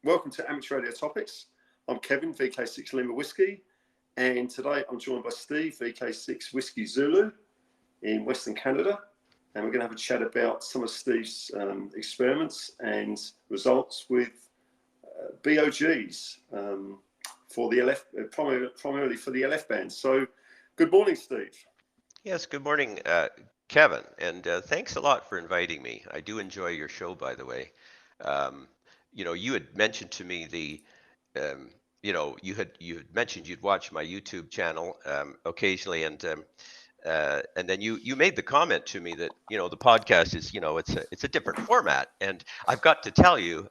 Welcome to Amateur Radio Topics. I'm Kevin, VK6LW, and today I'm joined by Steve, VK6WZ in Western Canada, and we're going to have a chat about some of Steve's experiments and results with BOGs for the LF, primarily for the LF band. So, good morning, Steve. Yes, good morning, Kevin, and thanks a lot for inviting me. I do enjoy your show, by the way. You had mentioned to me you had mentioned you'd watch my YouTube channel occasionally, and then you made the comment to me that the podcast is it's a different format, and I've got to tell you,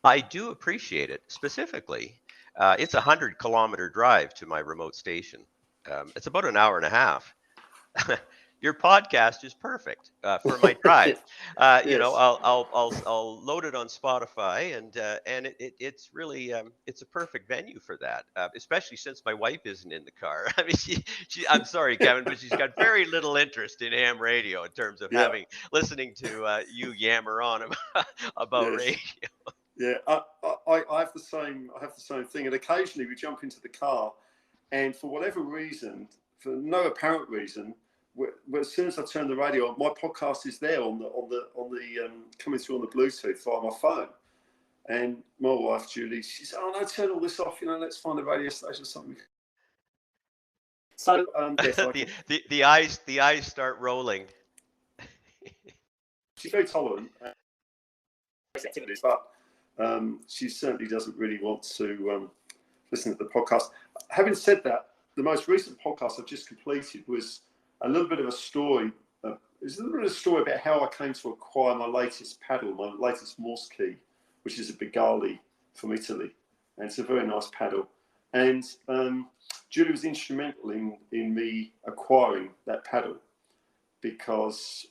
I do appreciate it. Specifically, it's a 100-kilometer drive to my remote station. It's about an hour and a half. Your podcast is perfect for my drive. Yes. I'll load it on Spotify, and it's really it's a perfect venue for that. Especially since my wife isn't in the car. I mean, I'm sorry, Kevin, but she's got very little interest in ham radio in terms of Yeah. listening to you yammer on about Yes. radio. Yeah. I have the same. I have the same thing, and occasionally we jump into the car, and for whatever reason, for no apparent reason, as soon as I turn the radio on, my podcast is there on the coming through on the Bluetooth via my phone. And my wife Julie, she said, "Oh no, turn all this off. Let's find a radio station or something." So yes, I can. The eyes start rolling. She's very tolerant activities, but she certainly doesn't really want to listen to the podcast. Having said that, the most recent podcast I've just completed was a little bit of a story. It's a little bit of a story about how I came to acquire my latest paddle, my latest Morse key, which is a Bigali from Italy, and it's a very nice paddle. And Julie was instrumental in me acquiring that paddle because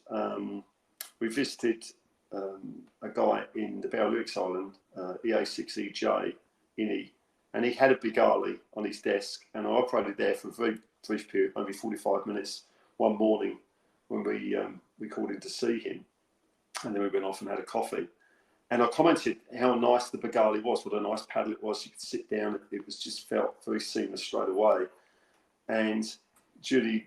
we visited a guy in the Beverage Island, EA6EJ, and he had a Bigali on his desk, and I operated there for a very brief period, maybe 45 minutes, one morning when we called in to see him, and then we went off and had a coffee. And I commented how nice the Bigali was, what a nice paddle it was. You could sit down, it was just felt very seamless straight away. And Julie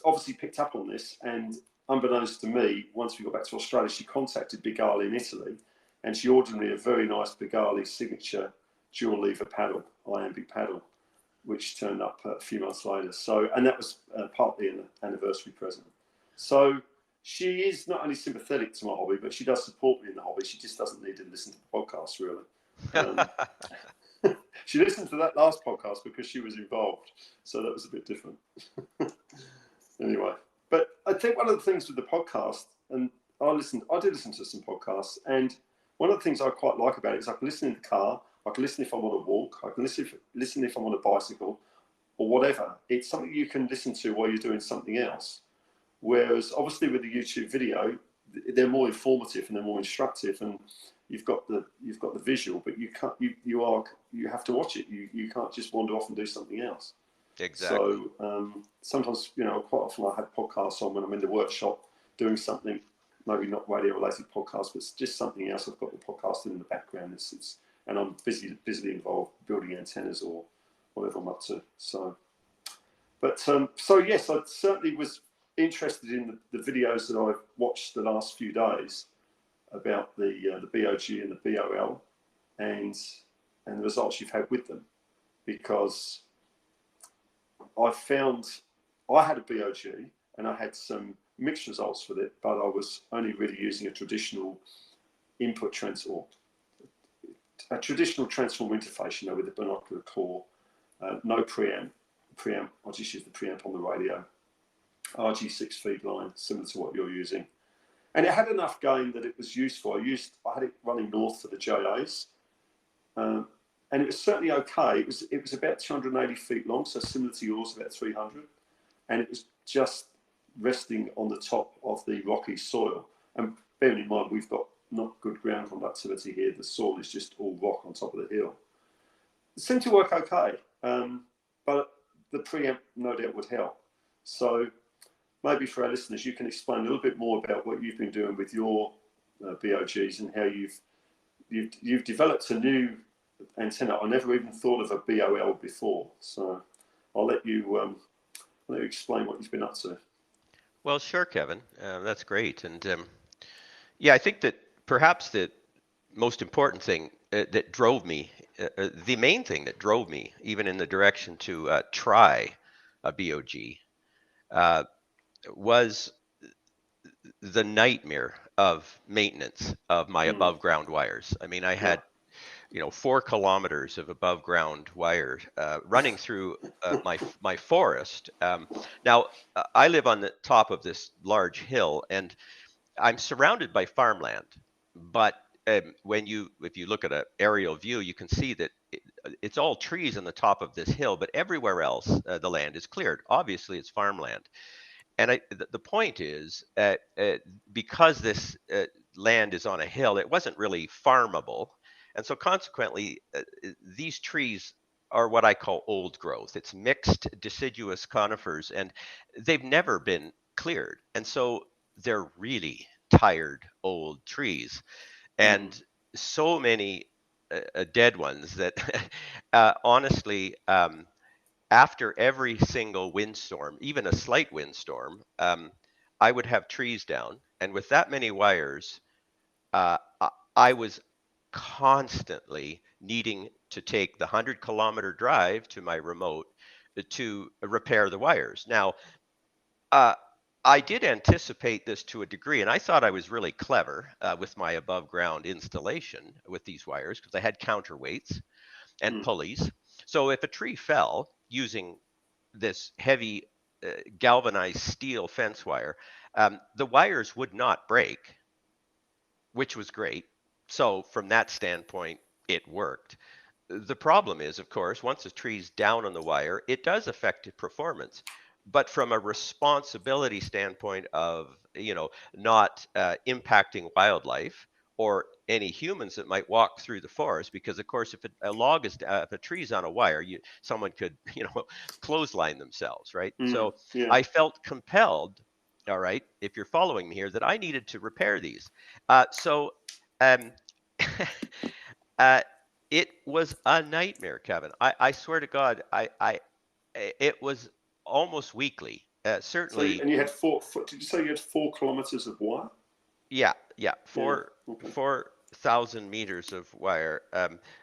obviously picked up on this, and unbeknownst to me, once we got back to Australia, she contacted Bigali in Italy, and she ordered me a very nice Bigali signature dual lever paddle, iambic paddle, which turned up a few months later. So, and that was partly an anniversary present. So she is not only sympathetic to my hobby, but she does support me in the hobby. She just doesn't need to listen to the podcast, really. She listened to that last podcast because she was involved. So that was a bit different. Anyway, but I think one of the things with the podcast, and I did listen to some podcasts, and one of the things I quite like about it is I can listen in the car, I can listen if I'm on a walk, I can listen if I'm on a bicycle, or whatever. It's something you can listen to while you're doing something else. Whereas obviously with the YouTube video, they're more informative and they're more instructive, and you've got the visual, but you have to watch it. You can't just wander off and do something else. Exactly. So sometimes, quite often I have podcasts on when I'm in the workshop doing something, maybe not radio related podcast, but just something else. I've got the podcast in the background. And I'm busily involved building antennas or whatever I'm up to. So yes, I certainly was interested in the videos that I've watched the last few days about the BOG and the BOL and the results you've had with them, because I found I had a BOG and I had some mixed results with it, but I was only really using a traditional input transform, a traditional transform interface, with a binocular core, no preamp. I just use the preamp on the radio, RG6 feed line, similar to what you're using. And it had enough gain that it was useful. I had it running north for the JAs, and it was certainly okay. It was about 280 feet long, so similar to yours, about 300, and it was just resting on the top of the rocky soil. And bearing in mind, we've got not good ground conductivity here. The soil is just all rock on top of the hill. It seemed to work okay, but the preamp no doubt would help. So maybe for our listeners, you can explain a little bit more about what you've been doing with your BOGs and how you've you've developed a new antenna. I never even thought of a BOL before, so I'll let you explain what you've been up to. Well, sure, Kevin. That's great. And yeah, I think that perhaps the most important thing that drove me, the main thing that drove me, even in the direction to try a BOG, uh, was the nightmare of maintenance of my above ground wires. I mean, I Yeah. had 4 kilometers of above ground wire running through my forest. Now, I live on the top of this large hill, and I'm surrounded by farmland. But if you look at an aerial view, you can see that it's all trees on the top of this hill, but everywhere else the land is cleared. Obviously, it's farmland. And the point is, because this land is on a hill, it wasn't really farmable. And so consequently, these trees are what I call old growth. It's mixed deciduous conifers, and they've never been cleared. And so they're really tired old trees. And so many dead ones that honestly, after every single windstorm, even a slight windstorm, I would have trees down. And with that many wires, I was constantly needing to take the 100-kilometer drive to my remote to repair the wires. Now, uh, I did anticipate this to a degree, and I thought I was really clever with my above ground installation with these wires because I had counterweights and pulleys. So if a tree fell using this heavy galvanized steel fence wire, the wires would not break, which was great. So from that standpoint, it worked. The problem is, of course, once a tree's down on the wire, it does affect its performance. But from a responsibility standpoint of, not impacting wildlife or any humans that might walk through the forest, because of course, if if a tree's on a wire, someone could, clothesline themselves, right? So Yeah. I felt compelled, all right, if you're following me here, that I needed to repair these. So um, uh, it was a nightmare, Kevin. I swear to God, it was almost weekly. So, Certainly, and you had did you say you had 4 kilometers of wire? yeah, Yeah. Okay. 4,000 meters of wire.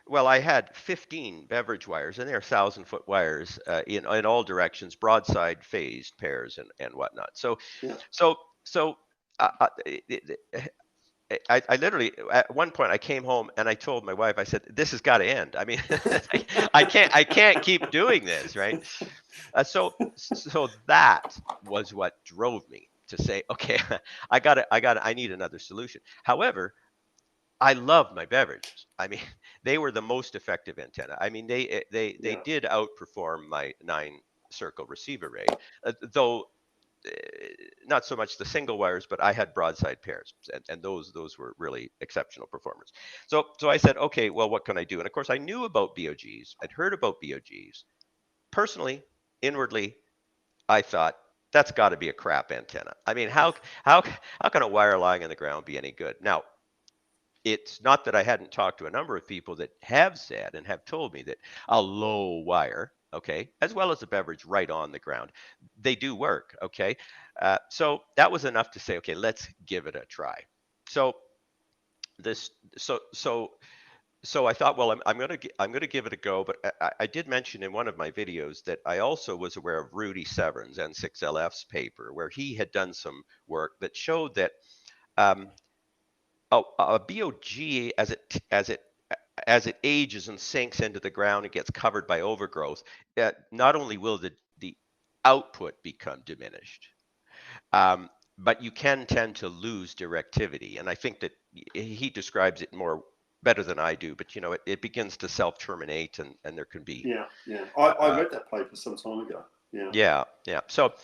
Well, I had 15 beverage wires, and they're 1,000-foot wires in all directions, broadside, phased pairs, and whatnot. So, Yeah. so, so. Uh, uh, I literally at one point I came home and I told my wife, I said, this has got to end. I mean, I can't keep doing this, right? So that was what drove me to say, okay, I need another solution. However, I love my beverages. I mean, they were the most effective antenna. I mean, they Yeah. did outperform my 9 circle receive array, though uh, not so much the single wires, but I had broadside pairs, and those were really exceptional performance. So I said, okay, well, what can I do? And of course, I knew about BOGs. I'd heard about BOGs. Personally, inwardly, I thought that's got to be a crap antenna. I mean, how can a wire lying on the ground be any good? Now, it's not that I hadn't talked to a number of people that have said and have told me that a low wire, okay, as well as a beverage right on the ground, they do work, okay. So that was enough to say, okay, let's give it a try. So this, so so so I thought, well, I'm gonna give it a go. But I did mention in one of my videos that I also was aware of Rudy Severin's N6LF's paper, where he had done some work that showed that um, a BOG as it ages and sinks into the ground and gets covered by overgrowth, not only will the output become diminished, um, but you can tend to lose directivity. And I think that he describes it more better than I do. But it begins to self-terminate, and there can be Yeah. Yeah. I uh, read that paper some time ago. Yeah. yeah, yeah. So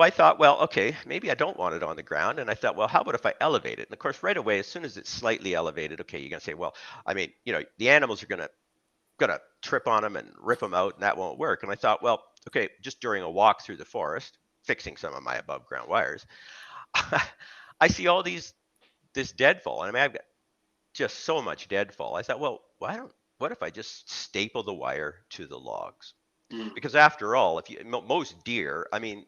I thought, well, okay, maybe I don't want it on the ground. And I thought, well, how about if I elevate it? And of course, right away, as soon as it's slightly elevated, okay, you're gonna say, well, I mean, the animals are gonna trip on them and rip them out, and that won't work. And I thought, well, okay, just during a walk through the forest, fixing some of my above ground wires, I see all this deadfall. And I mean, just so much deadfall. I thought, well, what if I just staple the wire to the logs? Mm. Because after all, if you most deer, I mean,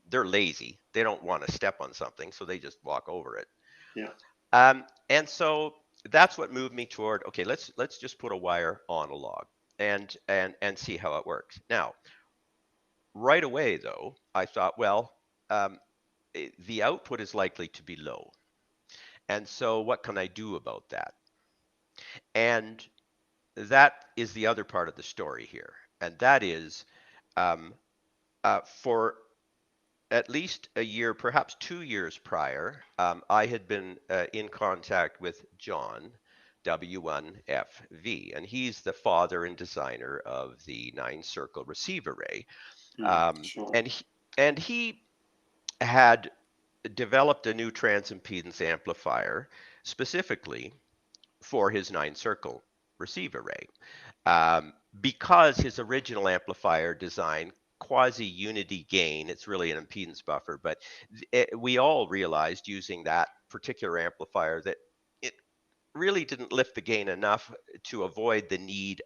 they're lazy. They don't want to step on something, so they just walk over it. Yeah. And so that's what moved me toward, okay, let's just put a wire on a log and see how it works. Now, right away though, I thought, well, um, the output is likely to be low. And so what can I do about that? And that is the other part of the story here. And that is um, for at least a year, perhaps 2 years prior, I had been in contact with John W1FV, and he's the father and designer of the 9-circle receive array. Mm. Um, Sure. and he, and he had developed a new transimpedance amplifier specifically for his 9-circle receive array, because his original amplifier design quasi-unity gain, it's really an impedance buffer, but we all realized using that particular amplifier that it really didn't lift the gain enough to avoid the need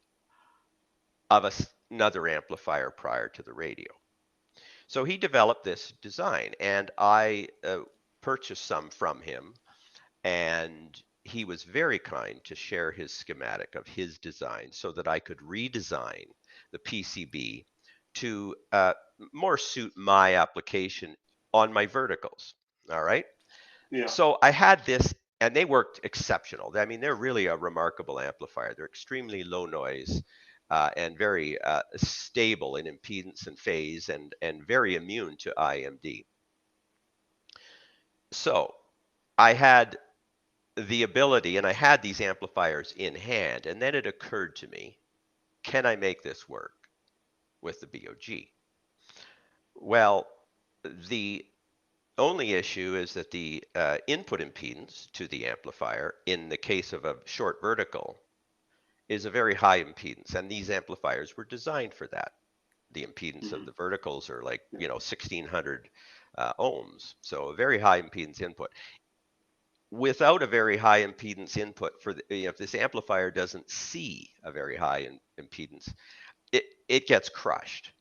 of another amplifier prior to the radio. So he developed this design, and I purchased some from him, and he was very kind to share his schematic of his design so that I could redesign the PCB to more suit my application on my verticals. All right. Yeah. So I had this, and they worked exceptional. I mean, they're really a remarkable amplifier. They're extremely low noise and very stable in impedance and phase, and very immune to IMD. So I had the ability, and I had these amplifiers in hand, and then it occurred to me, can I make this work with the BOG? Well, the only issue is that the input impedance to the amplifier in the case of a short vertical is a very high impedance, and these amplifiers were designed for that. The impedance of Mm. the verticals are like, Yeah. 1600 ohms, so a very high impedance input. Without a very high impedance input for the, if this amplifier doesn't see a very high impedance, it gets crushed.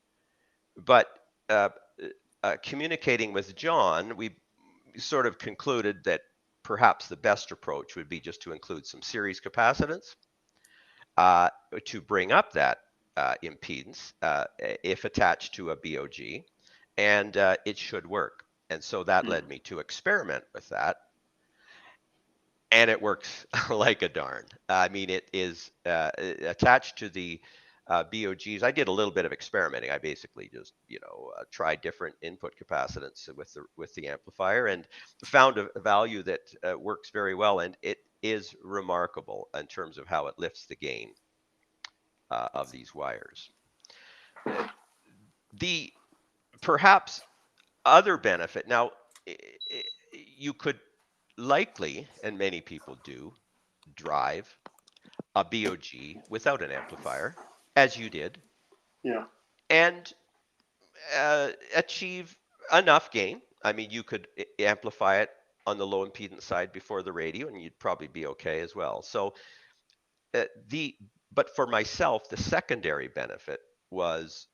But uh, communicating with John, we sort of concluded that perhaps the best approach would be just to include some series capacitance uh, to bring up that impedance if attached to a BOG, and it should work. And so that Mm. led me to experiment with that, and it works like a darn. I mean, it is attached to the BOGs. I did a little bit of experimenting. I basically just, tried different input capacitance with the amplifier, and found a value that works very well, and it is remarkable in terms of how it lifts the gain of these wires. The perhaps other benefit now, you could likely, and many people do, drive a BOG without an amplifier, as you did, Yeah. and achieve enough gain. I mean, you could amplify it on the low impedance side before the radio, and you'd probably be okay as well. So the but for myself, the secondary benefit was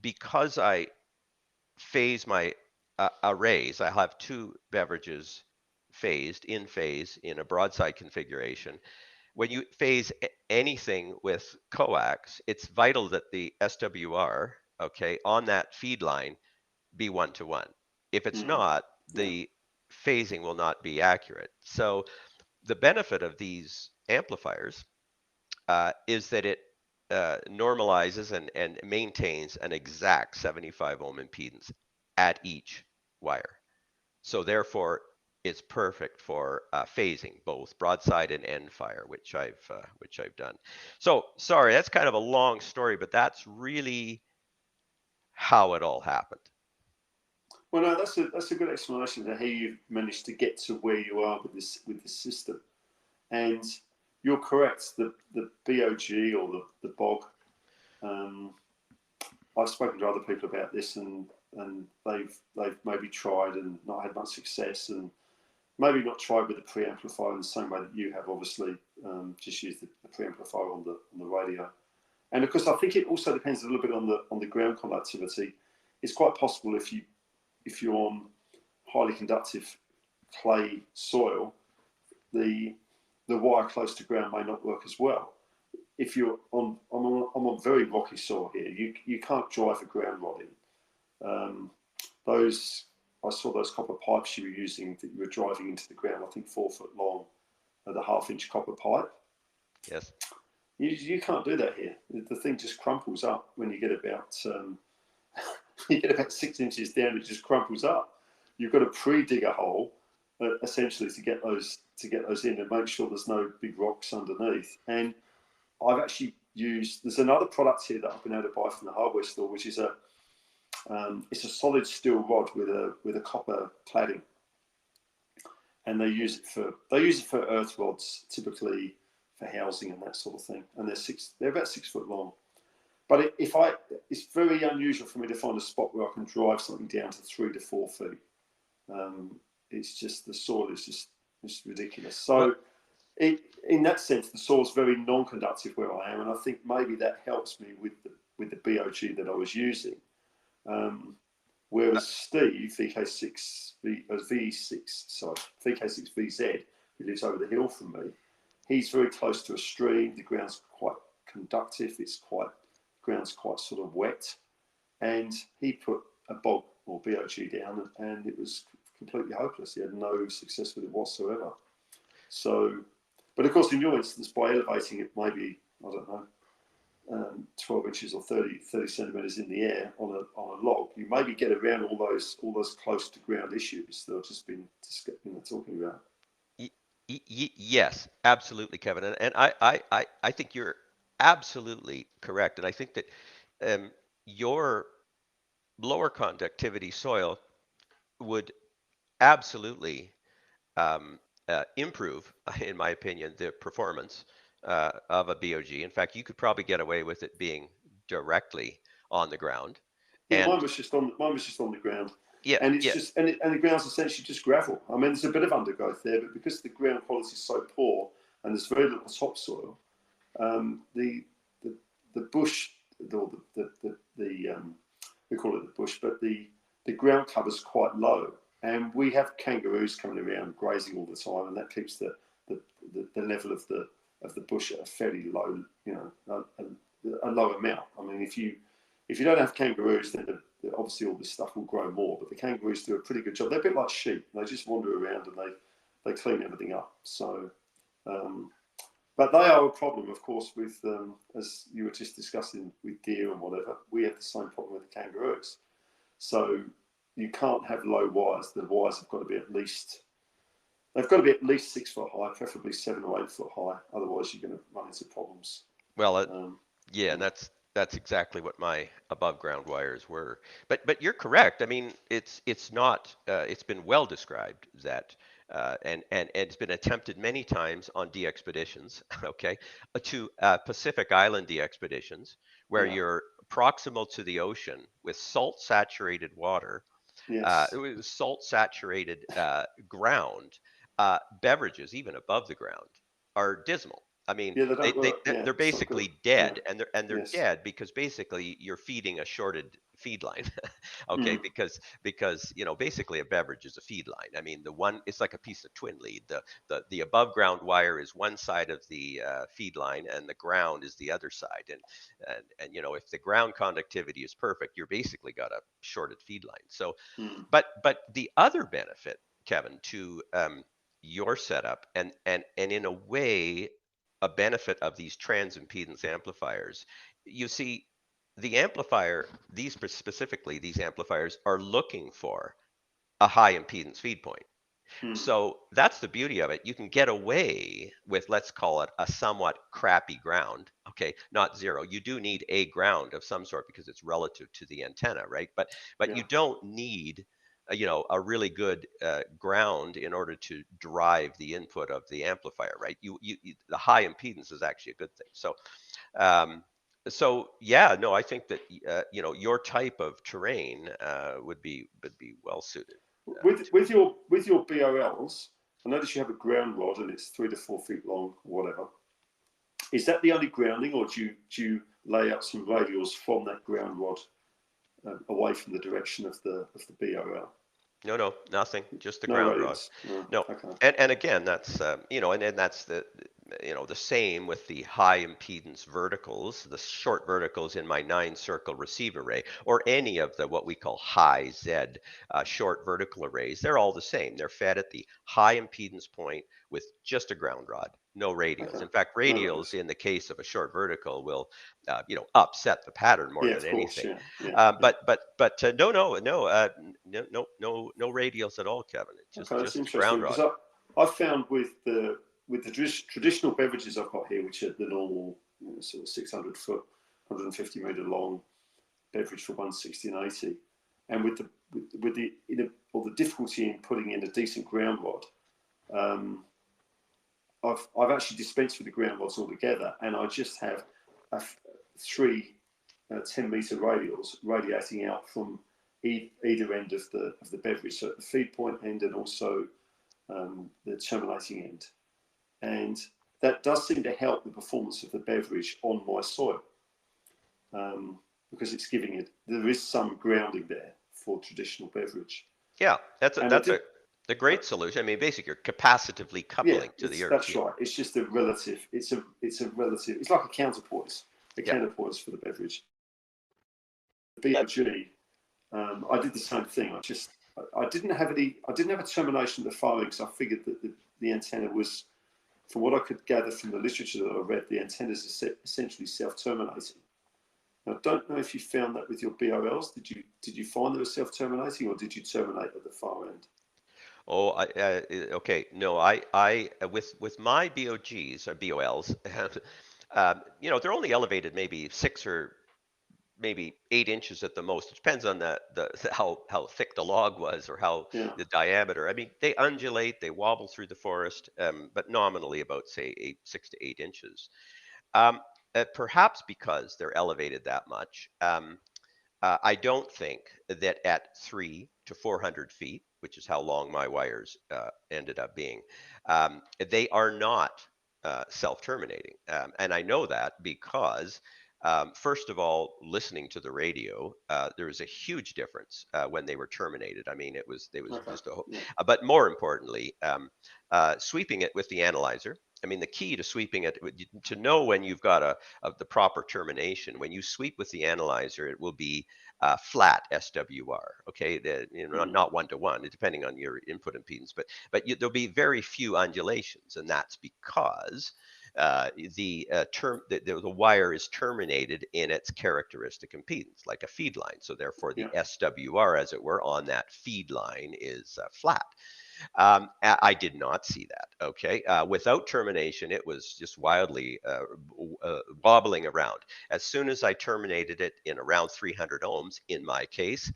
because I phase my arrays. I have two beverages phased in phase in a broadside configuration. When you phase anything with coax, it's vital that the SWR, okay, on that feed line be 1-to-1. If it's Mm. not, Yeah. the phasing will not be accurate. So the benefit of these amplifiers is that it normalizes and maintains an exact 75 ohm impedance at each wire. So therefore, it's perfect for phasing both broadside and end fire, which I've done. So sorry, that's kind of a long story, but that's really how it all happened. Well, no, that's a good explanation of how you've managed to get to where you are with this system. And you're correct. The BOG or the bog. I've spoken to other people about this, and they've maybe tried and not had much success. And maybe not try with the preamplifier in the same way that you have. Obviously, just use the preamplifier on the radio. And of course, I think it also depends a little bit on the ground conductivity. It's quite possible if you're on highly conductive clay soil, the wire close to ground may not work as well. If you're I'm on very rocky soil here, you can't drive a ground rod in. I saw those copper pipes you were using that you were driving into the ground. I think 4 foot long, the 1/2 inch copper pipe. Yes. You can't do that here. The thing just crumples up when you get about you get about 6 inches down. It just crumples up. You've got to pre-dig a hole essentially to get those in and make sure there's no big rocks underneath. And I've actually used. There's another product here that I've been able to buy from the hardware store, which is it's a solid steel rod with a copper cladding, and they use it for earth rods, typically for housing and that sort of thing. And they're about 6 foot long. But it's very unusual for me to find a spot where I can drive something down to 3 to 4 feet. It's just the soil is just ridiculous. So in that sense, the soil's very non-conductive where I am, and I think maybe that helps me with the BOG that I was using. Whereas Steve VK6VZ, who lives over the hill from me, he's very close to a stream. The ground's quite conductive. Ground's quite sort of wet, and he put a bog or BOG down, and it was completely hopeless. He had no success with it whatsoever. So, but of course, in your instance, by elevating it maybe, I don't know, 12 inches or 30 centimeters in the air on a log, you maybe get around all those close to ground issues that I've just been talking about. Yes, absolutely, Kevin. And I think you're absolutely correct. And I think that your lower conductivity soil would absolutely improve, in my opinion, the performance of a BOG. In fact, you could probably get away with it being directly on the ground. Yeah, And mine was just on the ground, yeah, and it's yeah, just and the ground's essentially just gravel. I mean, there's a bit of undergrowth there, but because the ground quality is so poor and there's very little topsoil, the bush, or we call it the bush, but the ground cover's quite low, and we have kangaroos coming around grazing all the time, and that keeps the level of the bush at a fairly low, a low amount. I mean, if you don't have kangaroos, then obviously all this stuff will grow more. But the kangaroos do a pretty good job. They're a bit like sheep. They just wander around and they clean everything up. So, but they are a problem, of course, with as you were just discussing with deer and whatever. We have the same problem with the kangaroos. So you can't have low wires. The wires have got to be at least 6 foot high, preferably 7 or 8 foot high. Otherwise, you're going to run into problems. well, yeah, and that's exactly what my above ground wires were. But you're correct. I mean, it's not. It's been well described that, and it's been attempted many times on de-expeditions. Okay, to Pacific Island de-expeditions where you're proximal to the ocean with salt saturated water, Yes. with salt saturated ground. Beverages even above the ground are dismal. I mean, Yeah, they don't work. they're It's not good. basically dead, and they're Yes. dead because basically you're feeding a shorted feed line. Okay, because basically a beverage is a feed line. I mean, it's like a piece of twin lead. The above ground wire is one side of the feed line, and the ground is the other side. And if the ground conductivity is perfect, you're basically got a shorted feed line. So, but the other benefit, Kevin, to your setup, and in a way a benefit of these transimpedance amplifiers. You see, the amplifier, specifically these amplifiers are looking for a high impedance feed point. So that's the beauty of it. You can get away with, let's call it a somewhat crappy ground. Okay, not zero. You do need a ground of some sort because it's relative to the antenna, right? But you don't need a really good ground in order to drive the input of the amplifier, right? The high impedance is actually a good thing. So yeah, no, I think that your type of terrain would be well suited. With your BOLs, I notice you have a ground rod and it's 3 to 4 feet long, or whatever. Is that the only grounding, or do you lay out some radials from that ground rod away from the direction of the BOL? No, nothing. Just the No ground rod. radials. No. No, Okay. and again, that's and that's the same with the high impedance verticals, the short verticals in my 9-circle receive array, or any of the what we call high Z short vertical arrays. They're all the same. They're fed at the high impedance point with just a ground rod, no radials. Okay. In fact, No radials radials. in the case of a short vertical will upset the pattern more Yeah, than of course. anything. Yeah. Yeah. Yeah. But no radials at all, Kevin. It's Okay, that's just a interesting ground because rod. I found with the traditional beverages I've got here, which are the normal sort of 600 foot, 150 meter long beverage for 160 and 80, and with the difficulty in putting in a decent ground rod, I've actually dispensed with the ground rods altogether, and I just have three 10-meter radials radiating out from either end of the beverage, so at the feed point end and also the terminating end, and that does seem to help the performance of the beverage on my soil, because it's giving it, there is some grounding there for traditional beverage. Yeah, that's And I that's did, a great solution. I mean, basically, you're capacitively yeah, coupling to the earth. that's right. It's just a relative. It's a relative. It's like a counterpoise. A Yeah. counterpoise for the beverage. BOG. I did the same thing. I didn't have a termination at the far end because I figured that the antenna was, from what I could gather from the literature that I read, the antennas are essentially self-terminating. Now, I don't know if you found that with your BOLs. Did you find they were self-terminating, or did you terminate at the far end? Oh, okay. No, I with my BOGs or BOLs, they're only elevated maybe 6 or maybe 8 inches at the most. It depends on the how thick the log was or how Yeah. the diameter. I mean, they undulate, they wobble through the forest, but nominally about say 6 to 8 inches. Um, Perhaps because they're elevated that much. I don't think that at 3 to 400 feet, which is how long my wires ended up being, they are not self-terminating. And I know that because, first of all, listening to the radio, there was a huge difference when they were terminated. I mean, they was Okay. just Yeah. but more importantly, sweeping it with the analyzer. I mean, the key to sweeping it to know when you've got the proper termination. When you sweep with the analyzer, it will be flat SWR. Okay, not 1 to 1, depending on your input impedance, but there'll be very few undulations, and that's because the wire is terminated in its characteristic impedance, like a feed line. So therefore, the Yeah. SWR, as it were, on that feed line is flat. I did not see that. Okay, without termination, it was just wildly wobbling around. As soon as I terminated it in around 300 ohms, in my case,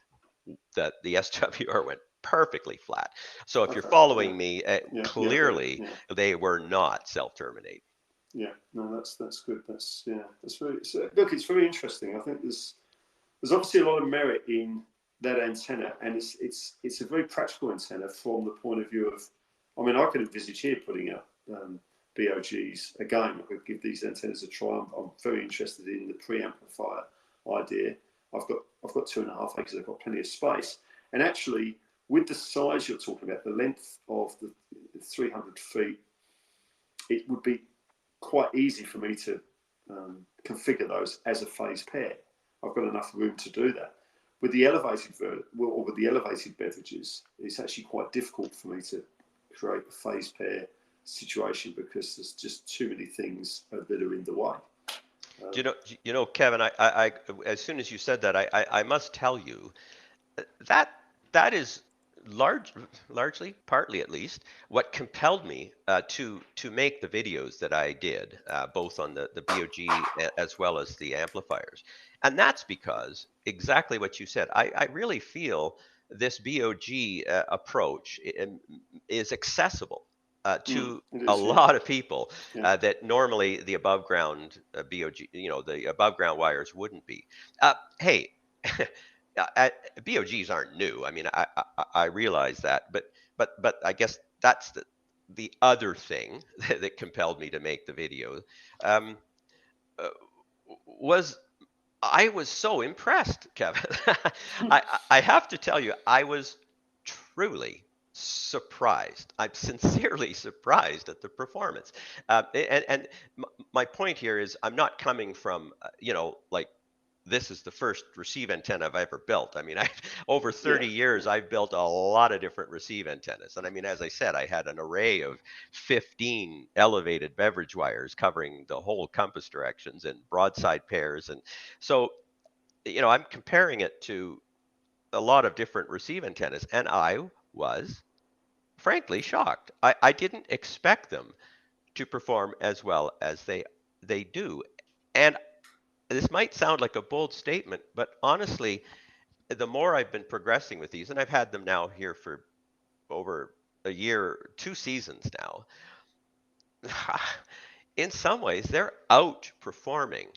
the SWR went perfectly flat. So if you're Okay. following Yeah. me, Yeah. Yeah. Got it. clearly Yeah. they were not self-terminating. Yeah. No, that's good. That's very. So, look, it's very interesting. I think there's obviously a lot of merit in that antenna, and it's a very practical antenna from the point of view of, I mean, I could envisage here putting up BOGs again. I could give these antennas a try. I'm very interested in the preamplifier idea. I've got 2.5 acres. I've got plenty of space, and actually, with the size you're talking about, the length of the 300 feet, it would be quite easy for me to configure those as a phase pair. I've got enough room to do that. With the elevated beverages, it's actually quite difficult for me to create a phase pair situation because there's just too many things that are in the way. Kevin, I as soon as you said that, I must tell you that that is largely, partly at least, what compelled me to make the videos that I did, both on the BOG as well as the amplifiers, and that's because exactly what you said. I really feel this BOG approach is accessible. To It a is, yeah. lot of people Yeah. that normally the above ground BOG, the above ground wires wouldn't be. Hey, BOGs aren't new. I mean, I realize that, but I guess that's the other thing that compelled me to make the video um, uh, was I was so impressed, Kevin. I have to tell you, I was truly surprised. I'm sincerely surprised at the performance. And my point here is, I'm not coming from, like, this is the first receive antenna I've ever built. I mean, over Yeah, 30 years, I've built a lot of different receive antennas. And I mean, as I said, I had an array of 15 elevated beverage wires covering the whole compass directions and broadside pairs. And so, I'm comparing it to a lot of different receive antennas, and I was frankly shocked. I didn't expect them to perform as well as they do. And this might sound like a bold statement, but honestly, the more I've been progressing with these, and I've had them now here for over a year, 2 seasons now, in some ways, they're outperforming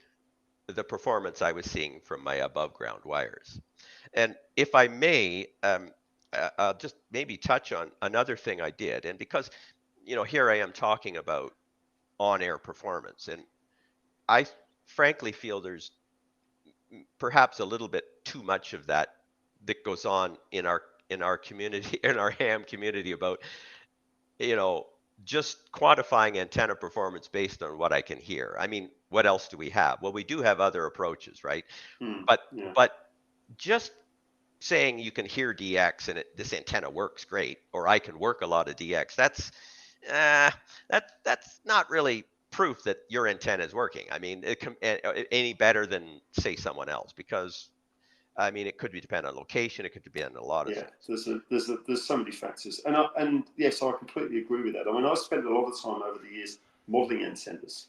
the performance I was seeing from my above ground wires. And if I may, I'll just maybe touch on another thing I did. And because, here I am talking about on air performance, and I frankly feel there's perhaps a little bit too much of that that goes on in our community, in our ham community, about you know just quantifying antenna performance based on what I can hear. I mean, what else do we have? Well, we do have other approaches, right? but yeah, but just saying you can hear DX and this antenna works great, or I can work a lot of DX, uh, that's not really proof that your antenna is working. I mean, any better than, say, someone else, because I mean, it could be dependent on location, it could depend on a lot of yeah. things. There's so many factors, and yes, I completely agree with that. I mean, I spent a lot of time over the years modelling antennas.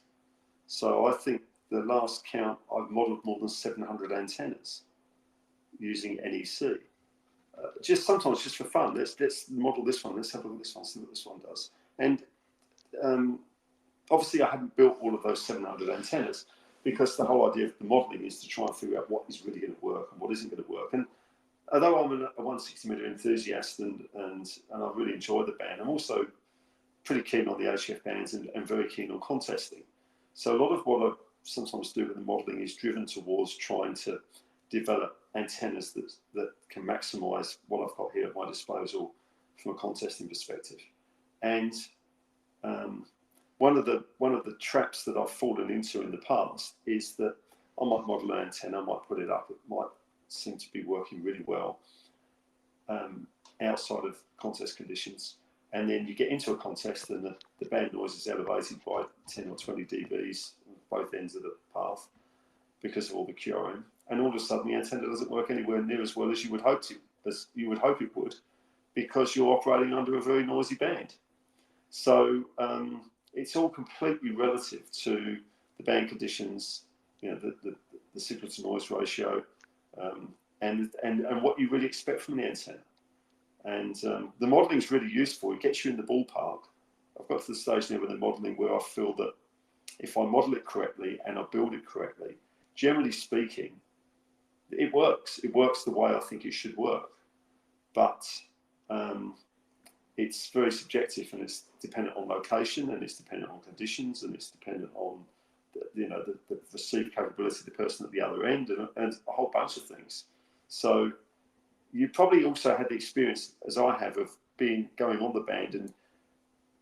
So I think the last count, I've modelled more than 700 antennas using NEC. Just sometimes just for fun. Let's model this one. Let's have a look at this one. See what this one does. And um, obviously, I haven't built all of those 700 antennas, because the whole idea of the modelling is to try and figure out what is really going to work and what isn't going to work. And although I'm a 160mm enthusiast and I really enjoy the band, I'm also pretty keen on the HF bands and very keen on contesting. So a lot of what I sometimes do with the modelling is driven towards trying to develop antennas that can maximise what I've got here at my disposal from a contesting perspective. And one of the traps that I've fallen into in the past is that I might model an antenna, I might put it up, it might seem to be working really well outside of contest conditions. And then you get into a contest and the band noise is elevated by 10 or 20 dBs on both ends of the path because of all the QRM. And all of a sudden the antenna doesn't work anywhere near as well as you would hope it would, because you're operating under a very noisy band. So it's all completely relative to the band conditions, the signal to noise ratio, and what you really expect from the antenna. And the modelling is really useful. It gets you in the ballpark. I've got to the stage now with the modelling where I feel that if I model it correctly and I build it correctly, generally speaking, it works. It works the way I think it should work. But it's very subjective, and it's dependent on location, and it's dependent on conditions, and it's dependent on the receive capability of the person at the other end, and a whole bunch of things. So you probably also had the experience, as I have, of going on the band and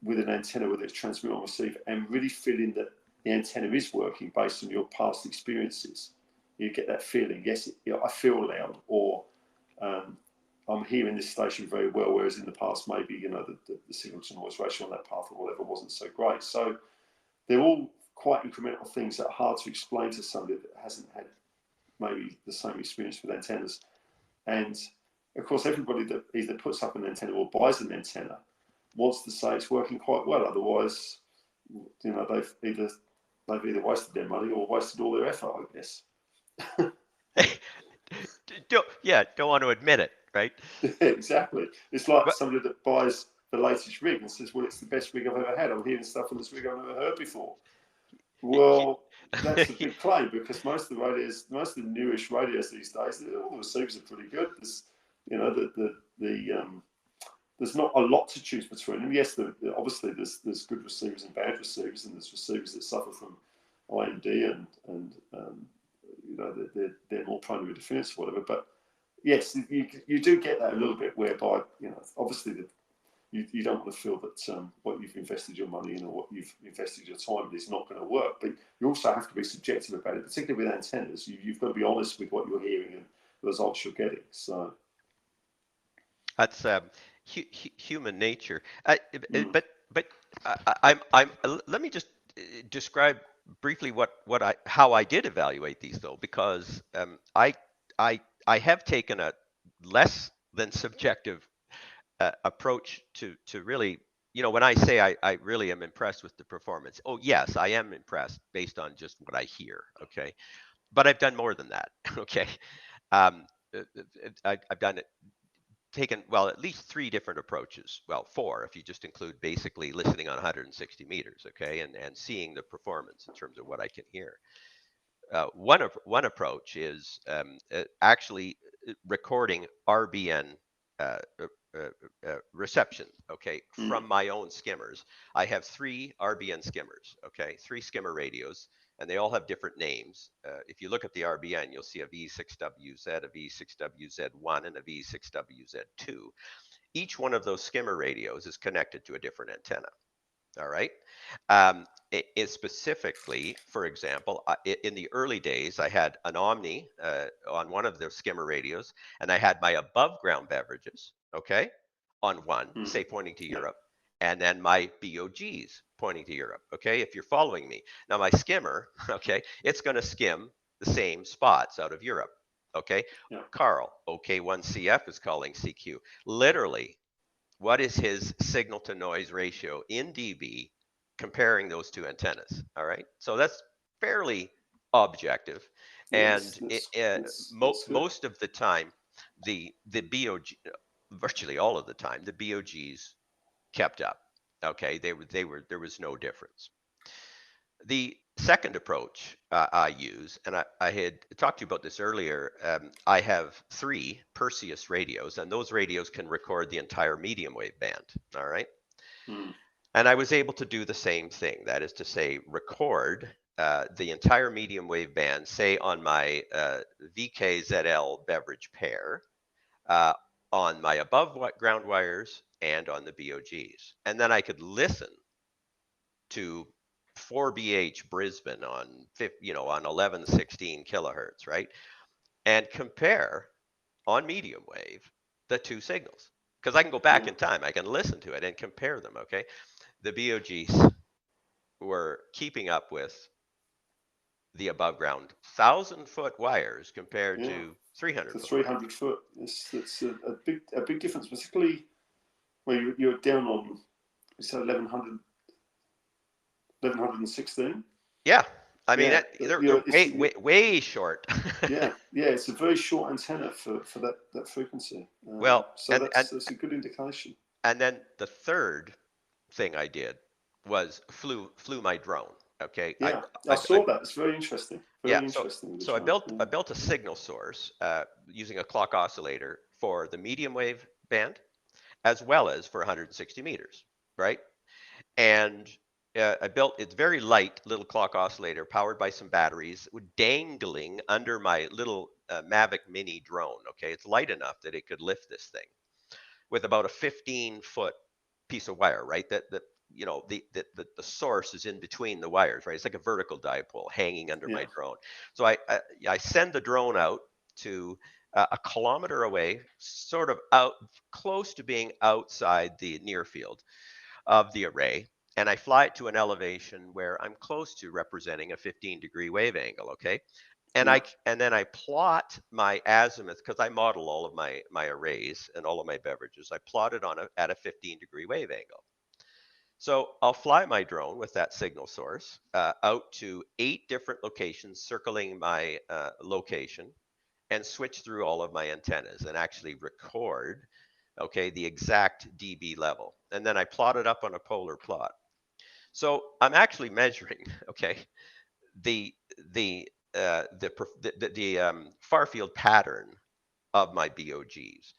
with an antenna, whether it's transmit or receive, and really feeling that the antenna is working based on your past experiences. You get that feeling, yes, I feel loud, or I'm hearing this station very well, whereas in the past, maybe, the signal to noise ratio on that path or whatever wasn't so great. So they're all quite incremental things that are hard to explain to somebody that hasn't had maybe the same experience with antennas. And of course, everybody that either puts up an antenna or buys an antenna wants to say it's working quite well. Otherwise, they've either wasted their money or wasted all their effort, I guess. Don't want to admit it, right? Exactly. It's like But somebody that buys the latest rig and says, well, it's the best rig I've ever had. I'm hearing stuff on this rig I've never heard before. Well, that's a big claim, because most of the newish radios these days, all the receivers are pretty good. The there's not a lot to choose between. And yes, obviously there's good receivers and bad receivers, and there's receivers that suffer from IMD and you know they're more prone to interference or whatever. But yes, you do get that a little bit, whereby obviously you don't want to feel that what you've invested your money in or what you've invested your time in is not going to work. But you also have to be subjective about it, particularly with antennas. You've got to be honest with what you're hearing and the results you're getting. So That's human nature. But let me just describe briefly how I did evaluate these, though, because I have taken a less than subjective approach to really, when I say I really am impressed with the performance. Oh yes, I am impressed based on just what I hear. Okay, but I've done more than that. Okay, um, I've done it taken, well, at least three different approaches. Well, four, if you just include basically listening on 160 meters, okay, and seeing the performance in terms of what I can hear. One approach is actually recording RBN uh, reception, okay, from my own skimmers. I have three RBN skimmers, okay, three skimmer radios, and they all have different names. If you look at the RBN, you'll see a VE6WZ, a VE6WZ1, and a VE6WZ2. Each one of those skimmer radios is connected to a different antenna. All right. It specifically, for example, in the early days, I had an Omni on one of the skimmer radios, and I had my above ground beverages, okay, on one, say pointing to Europe, and then my BOGs pointing to Europe, okay, if you're following me. Now, my skimmer, okay, it's going to skim the same spots out of Europe, okay. Carl, OK1CF is calling CQ. Literally, what is his signal to noise ratio in dB comparing those two antennas? All right, so that's fairly objective, and most of the time, the BOG, virtually all of the time, the BOGs kept up. Okay, there was no difference. The second approach I use, and I had talked to you about this earlier, I have three Perseus radios, and those radios can record the entire medium wave band, all right? And I was able to do the same thing, that is to say, record the entire medium wave band, say on my VK beverage pair, on my above ground wires, and on the BOGs. And then I could listen to 4BH Brisbane on on 1116 kilohertz, right? And compare on medium wave the two signals, because I can go back in time, I can listen to it and compare them. Okay, the BOGs were keeping up with the above ground 1,000-foot wires compared to 300 foot. 300 foot. It's a big difference, particularly when you're down on 1116. Yeah, I mean they're way short. yeah, it's a very short antenna for that frequency. So that's a good indication. And then the third thing I did was flew my drone. Okay. Yeah, I saw that. It's very interesting. Very interesting. So I built a signal source using a clock oscillator for the medium wave band, as well as for 160 meters, right? And I built it's very light little clock oscillator powered by some batteries, dangling under my little Mavic Mini drone. Okay, it's light enough that it could lift this thing with about a 15-foot piece of wire, right? The source is in between the wires, right? It's like a vertical dipole hanging under my drone. So I send the drone out to a kilometer away, sort of out close to being outside the near field of the array, and I fly it to an elevation where I'm close to representing a 15-degree wave angle. Okay. And then I plot my azimuth, because I model all of my arrays and all of my beverages. I plot it at a 15-degree wave angle. So I'll fly my drone with that signal source out to 8 different locations circling my location, and switch through all of my antennas and actually record, okay, the exact dB level. And then I plot it up on a polar plot. So I'm actually measuring, okay, the far field pattern of my BOGs.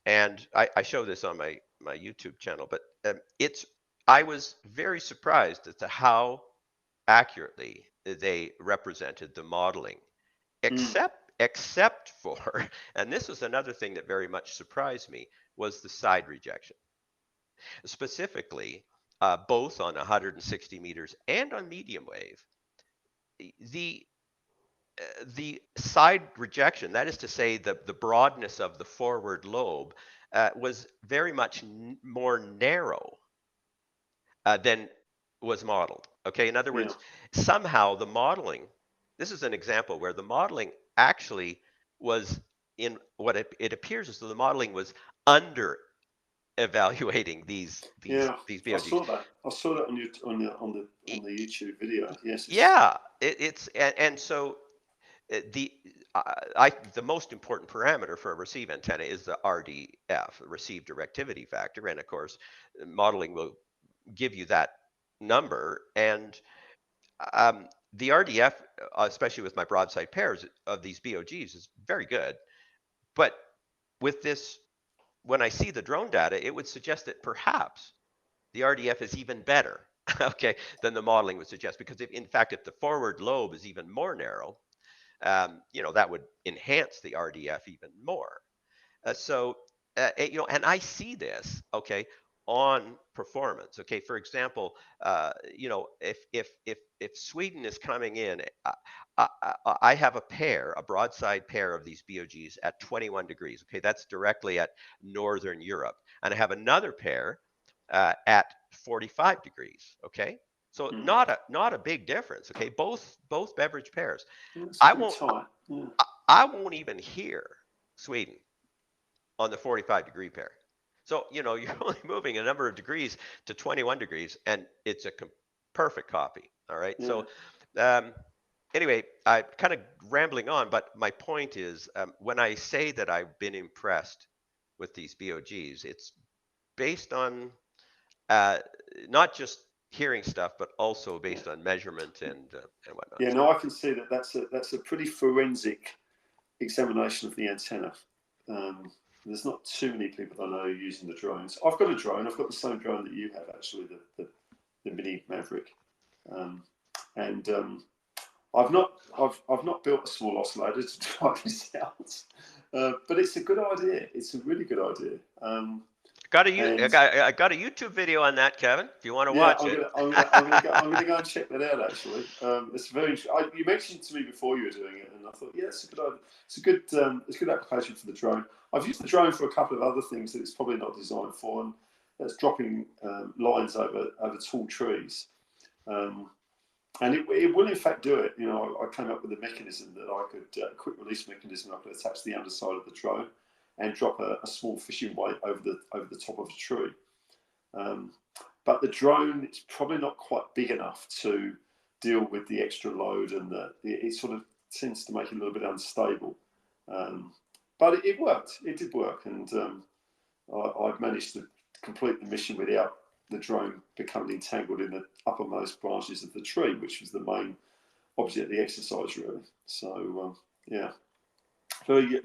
And I show this on my my YouTube channel, but I was very surprised as to how accurately they represented the modeling, Mm. except for, and this was another thing that very much surprised me, was the side rejection, specifically both on 160 meters and on medium wave. The the side rejection, that is to say, the broadness of the forward lobe, was very much more narrow than was modeled. Okay, in other Yeah. words, somehow the modeling, this is an example where the modeling actually was in what it appears as though the modeling was under evaluating Yeah. these I BOGs. saw that. I saw that on your on the YouTube video. Yes. It's. Yeah, it's and so the the most important parameter for a receive antenna is the RDF, the receive directivity factor, and of course, modeling will give you that number. And the RDF, especially with my broadside pairs of these BOGs, is very good. But with this, when I see the drone data, it would suggest that perhaps the RDF is even better, okay, than the modeling would suggest. Because if, in fact, if the forward lobe is even more narrow, that would enhance the RDF even more. And I see this, okay, on performance. Okay, for example, if Sweden is coming in, I have a broadside pair of these BOGs at 21 degrees. Okay, that's directly at Northern Europe, and I have another pair at 45 degrees. Okay, so Mm. not a big difference. Okay, both beverage pairs. It's I pretty won't tight. Yeah. I won't even hear Sweden on the 45-degree pair. So, you're only moving a number of degrees to 21 degrees, and it's a perfect copy. All right. Yeah. So, um, anyway, I'm kind of rambling on, but my point is when I say that I've been impressed with these BOGs, it's based on uh, not just hearing stuff, but also Yeah. based on measurement and whatnot. Yeah. So, No, I can see that. That's a pretty forensic examination of the antenna. Um, there's not too many people I know using the drones. I've got a drone. I've got the same drone that you have, actually, the Mini Maverick. Um, and I've not built a small oscillator to try this out, but it's a good idea. It's a really good idea. And I got a YouTube video on that, Kevin. If you want to yeah, watch it. I'm gonna go and check that out. Actually, it's very. You mentioned to me before you were doing it, and I thought, yeah, it's a good idea. It's a good application for the drone. I've used the drone for a couple of other things that it's probably not designed for, and that's dropping lines over tall trees. Um, and it will in fact do it. I came up with a mechanism that I could, a quick release mechanism I could attach to the underside of the drone and drop a small fishing weight over the top of a tree. But the drone is probably not quite big enough to deal with the extra load, and it sort of tends to make it a little bit unstable. But it worked. It did work, and I've managed to complete the mission without the drone becoming entangled in the uppermost branches of the tree, which was the main object of the exercise, really. So yeah, very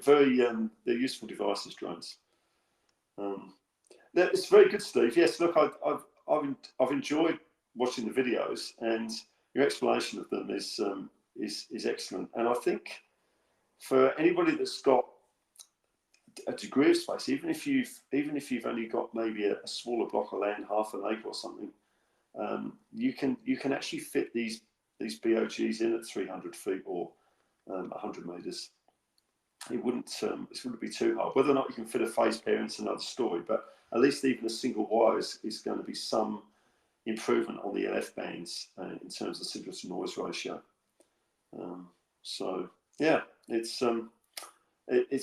they're useful devices, drones. It's very good, Steve. Yes, look, I've enjoyed watching the videos, and your explanation of them is excellent. And I think for anybody that's got a degree of space, even if you've only got maybe a smaller block of land, half an acre or something, you can actually fit these BOGs in at 300 feet or 100 meters. It wouldn't be too hard. Whether or not you can fit a phase pair into another story, but at least even a single wire is going to be some improvement on the LF bands in terms of signal to noise ratio. So yeah, it's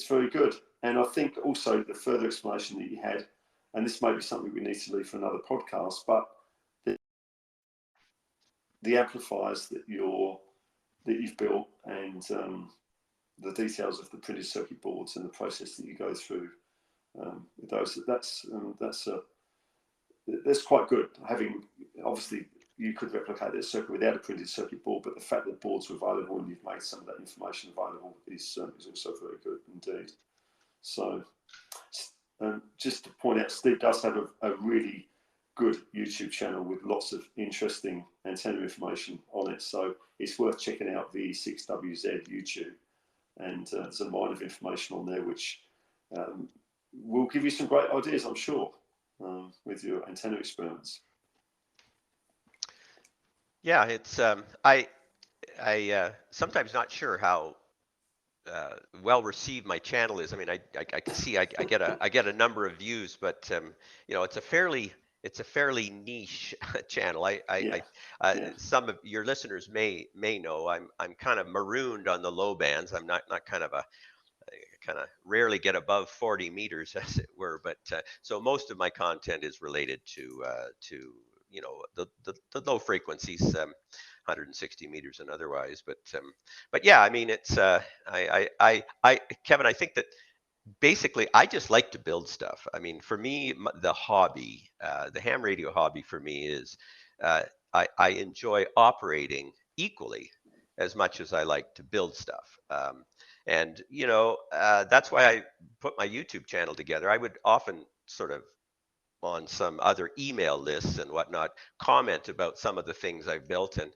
very good. And I think also the further explanation that you had, and this may be something we need to leave for another podcast, but the amplifiers that you've built, and the details of the printed circuit boards and the process that you go through with those, that's quite good. Having, obviously, you could replicate that circuit without a printed circuit board, but the fact that boards are available and you've made some of that information available is also very good indeed. So, just to point out, Steve does have a really good YouTube channel with lots of interesting antenna information on it. So it's worth checking out VE6WZ YouTube. And there's a mine of information on there which will give you some great ideas, I'm sure, with your antenna experiments. Yeah, it's I sometimes not sure how well received my channel is. I mean, I can see I get a number of views, but you know, it's a fairly niche channel. Yeah, yeah, Some of your listeners may know I'm kind of marooned on the low bands. I'm not kind of a kind of rarely get above 40 meters, as it were. But so most of my content is related to you know the low frequencies, 160 meters and otherwise. But yeah, I mean it's Kevin, I think that basically I just like to build stuff. I mean, for me, the hobby, the ham radio hobby for me is uh, I enjoy operating equally as much as I like to build stuff. And you know, that's why I put my YouTube channel together. I would often sort of on some other email lists and whatnot comment about some of the things I've built, and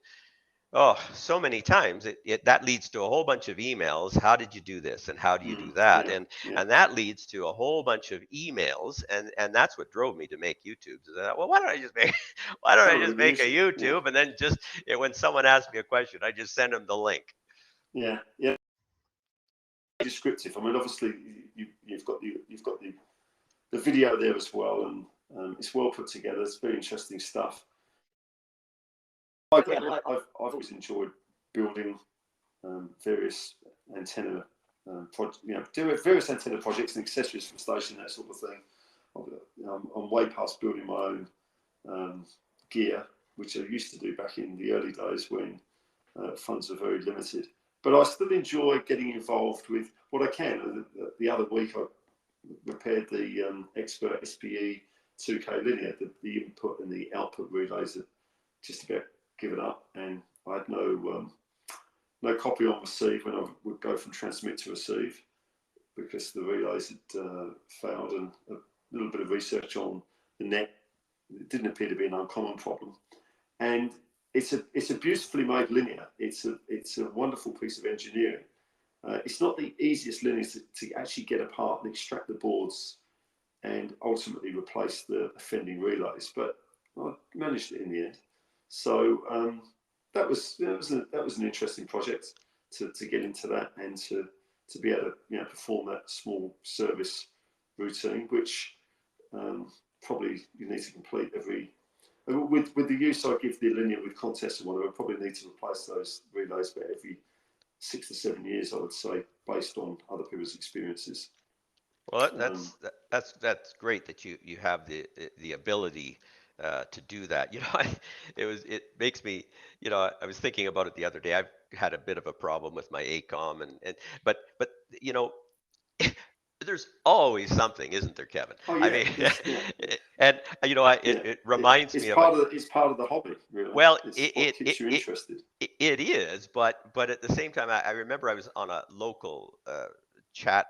oh, so many times that leads to a whole bunch of emails. How did you do this? And how do you do that? yeah, yeah. And that leads to a whole bunch of emails. And that's what drove me to make YouTube. So that, well, why don't I just make why don't I Some just make a reviews, yeah, YouTube and then just when someone asks me a question, I just send them the link. yeah, yeah. Descriptive. I mean, obviously you've got the video there as well, and it's well put together. It's very interesting stuff. I've always enjoyed building various antenna doing various antenna projects and accessories for the station, that sort of thing. I'm way past building my own gear, which I used to do back in the early days when funds were very limited. But I still enjoy getting involved with what I can. The other week I repaired the Expert SPE 2K linear. The input and the output relays had just about given up, and I had no copy on receive when I would go from transmit to receive because the relays had failed, and a little bit of research on the net, it didn't appear to be an uncommon problem. And it's a beautifully made linear. It's a wonderful piece of engineering. It's not the easiest linear to actually get apart and extract the boards and ultimately replace the offending relays, but I managed it in the end. So that was an interesting project to get into that and to be able to perform that small service routine, which probably you need to complete every. With the use I give the linear with contests and whatever, I probably need to replace those relays about every 6 to 7 years, I would say, based on other people's experiences. Well, that's great that you have the ability to do that. You know, it makes me, you know, I was thinking about it the other day. I've had a bit of a problem with my ACOM and but you know, there's always something, isn't there, Kevin? Oh I yeah, mean, yeah. and you know, it reminds it's me of a, it's part of the hobby, really. well, It's what keeps you interested. it is, but at the same time, I remember I was on a local chat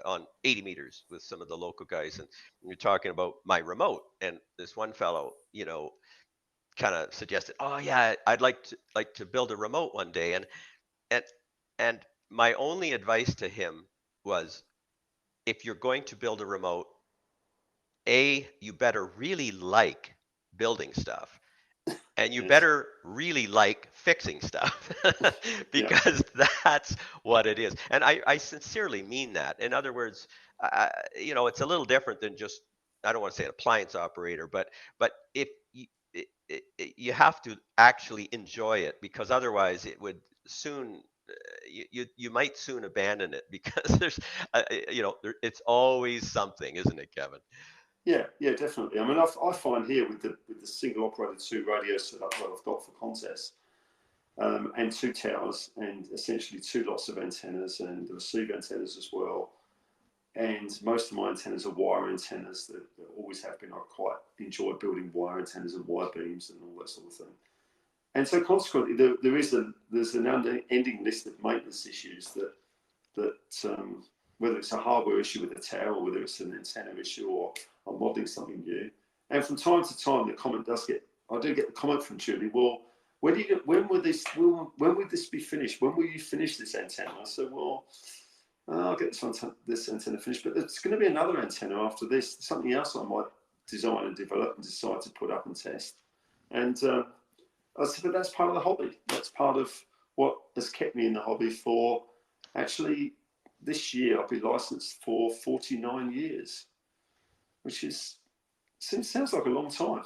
on 80 meters with some of the local guys, and we were talking about my remote, and this one fellow, you know, kind of suggested, "Oh yeah, I'd like to build a remote one day," and and my only advice to him was, if you're going to build a remote, you better really like building stuff, and you Yes. better really like fixing stuff Yeah. because that's what it is. And I sincerely mean that. In other words, you know, it's a little different than just, I don't want to say an appliance operator, but if you, you have to actually enjoy it, because otherwise it would soon you might soon abandon it because there's you know it's always something, isn't it, Kevin? Yeah, yeah, definitely. I mean, I find here with the single operated 2 radio setup that I've got for contests, and 2 towers, and essentially 2 lots of antennas and the receive antennas as well. And most of my antennas are wire antennas that always have been. I quite enjoy building wire antennas and wire beams and all that sort of thing. And so consequently, there's an unending list of maintenance issues that whether it's a hardware issue with the tower, or whether it's an antenna issue, or I'm modeling something new. And from time to time, the comment does get, I do get the comment from Julie, well, when will this be finished? When will you finish this antenna? I said, well, I'll get this antenna finished, but there's going to be another antenna after this, something else I might design and develop and decide to put up and test. And I said, but that's part of the hobby. That's part of what has kept me in the hobby for, actually, this year I'll be licensed for 49 years, which sounds like a long time.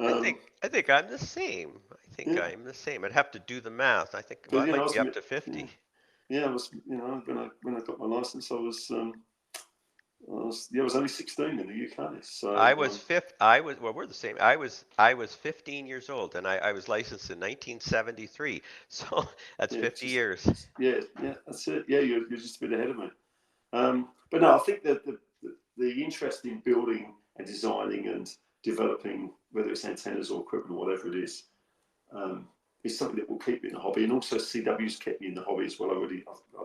I think I'm the same. I think Yeah. I'm the same. I'd have to do the math. I think But, I might be up to 50. Yeah, I was, when I got my license, I was only 16 in the UK. So I was well, we're the same. I was 15 years old, and I was licensed in 1973. So that's 50 years. Yeah, that's it. Yeah, you're just a bit ahead of me. But no, I think that the interest in building and designing and developing, whether it's antennas or equipment or whatever it is something that will keep me in the hobby. And also CW's kept me in the hobby as well. I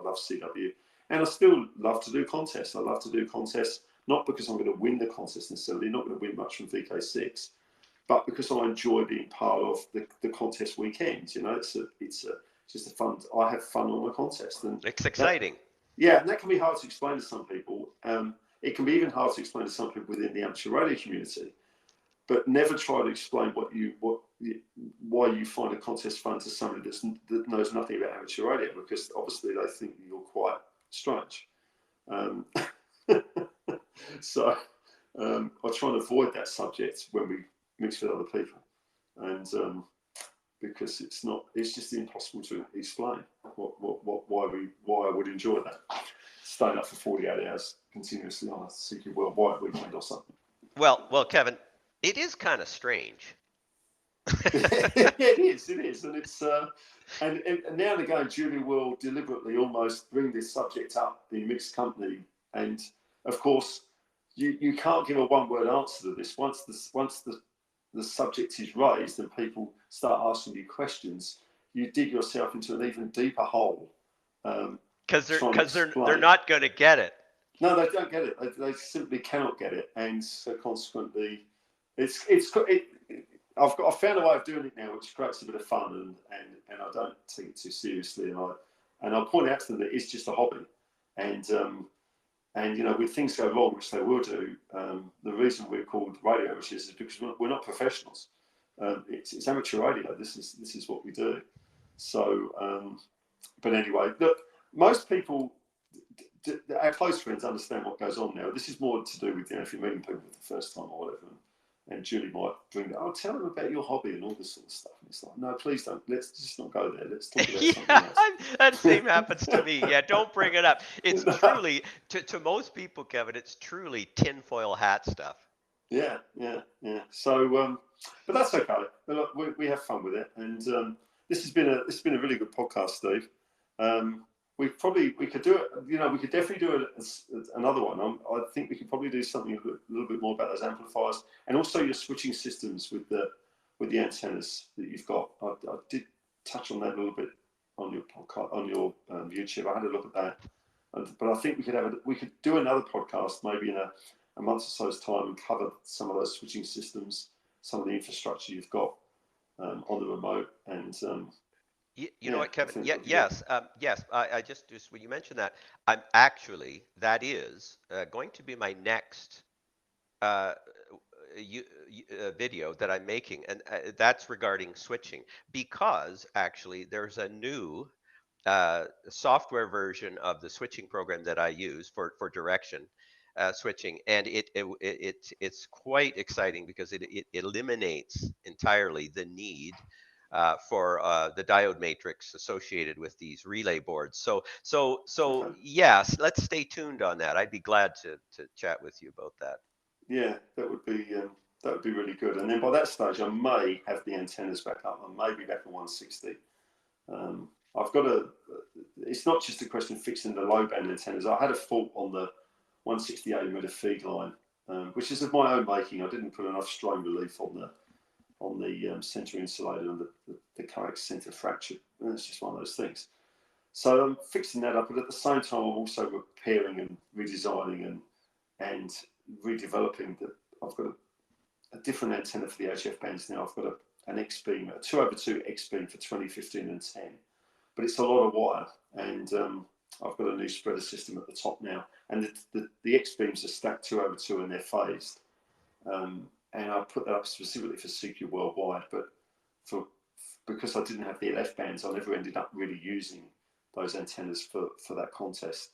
love CW. And I still love to do contests. I love to do contests, not because I'm going to win the contest necessarily, not going to win much from VK6, but because I enjoy being part of the contest weekends. You know, it's just a fun. I have fun on the contest, and it's exciting. And that can be hard to explain to some people. It can be even hard to explain to some people within the amateur radio community. But never try to explain why you find a contest fun to somebody that knows nothing about amateur radio, because obviously they think you're quite strange. So I try and avoid that subject when we mix with other people, and because it's just impossible to explain why I would enjoy that, staying up for 48 hours continuously on a CQ Worldwide weekend or something. Well, Kevin, it is kind of strange. It is, and it's and now and again, Julie will deliberately almost bring this subject up in mixed company, and of course, you can't give a one-word answer to this. Once the subject is raised and people start asking you questions, you dig yourself into an even deeper hole. Because they're not going to get it. No, they don't get it. They simply cannot get it, and so consequently, I've found a way of doing it now, which creates a bit of fun, and I don't take it too seriously, and I point out to them that it's just a hobby, and when things go wrong, which they will do, the reason we're called radio amateurs is because we're not professionals. It's amateur radio. This is what we do. So, but anyway, look, most people, our close friends, understand what goes on now. This is more to do with if you're meeting people for the first time or whatever. And Julie might bring that. Tell them about your hobby and all this sort of stuff. And it's like, no, please don't. Let's just not go there. Let's talk about something else. That same happens to me. Yeah, don't bring it up. It's truly, to most people, Kevin, it's truly tinfoil hat stuff. Yeah. So, but that's okay. Look, we have fun with it, and this has been a really good podcast, Steve. We could do it. We could definitely do another one. I think we could probably do something a little bit more about those amplifiers, and also your switching systems with the antennas that you've got. I did touch on that a little bit on your podcast, on your YouTube. I had a look at that, but I think we could do another podcast maybe in a month or so's time and cover some of those switching systems, some of the infrastructure you've got on the remote, and. You know what, Kevin? Yes. I just when you mentioned that, that is going to be my next video that I'm making, and that's regarding switching, because actually there's a new software version of the switching program that I use for direction switching, and it's quite exciting because it eliminates entirely the need for the diode matrix associated with these relay boards. So Okay. yes, let's stay tuned on that. I'd be glad to chat with you about that. Yeah, that would be really good. And then by that stage, I may have the antennas back up. I may be back at 160. I've got it's not just a question of fixing the low band antennas. I had a fault on the 168 mm feed line, which is of my own making. I didn't put enough strain relief on the center insulator and the coax center fracture. And it's just one of those things. So I'm fixing that up, but at the same time, I'm also repairing and redesigning and redeveloping. I've got a different antenna for the HF bands now. I've got an X beam, a 2/2 X beam for 2015 and 10, but it's a lot of wire, and I've got a new spreader system at the top now, and the X beams are stacked 2/2 and they're phased, and I put that up specifically for CQ Worldwide, but because I didn't have the LF bands, I never ended up really using those antennas for that contest.